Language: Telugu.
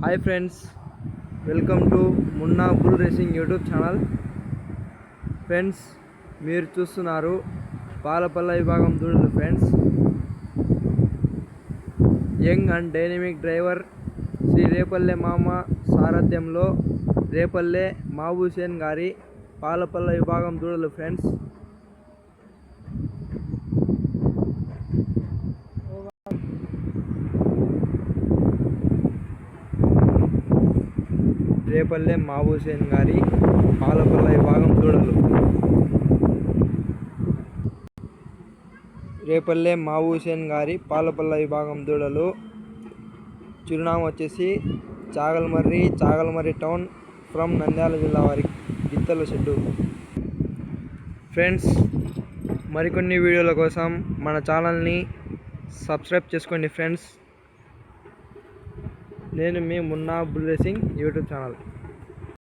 Hi friends, welcome to Munna bull racing YouTube channel. Friends, మీరు చూస్తున్నారు పాలపల్ల విభాగం దూడలు. Friends, young and dynamic driver Shri Repalle మామ సారథ్యంలో రేపల్లె మహబూసేన్ గారి పాలపల్ల విభాగం దూడలు. ఫ్రెండ్స్, రేపల్లె మహబూసేన్ గారి పాలపల్ల విభాగం దూడలు. రేపల్లె మహబూసేన్ గారి పాలపల్ల విభాగం దూడలు. చిరునామా వచ్చేసి చాగల్మర్రి టౌన్ ఫ్రమ్ నంద్యాల జిల్లా వారి గిత్తల షెడ్డు. ఫ్రెండ్స్, మరికొన్ని వీడియోల కోసం మన ఛానల్ని సబ్స్క్రైబ్ చేసుకోండి. ఫ్రెండ్స్, నేను మీ Munna bull racing YouTube channel.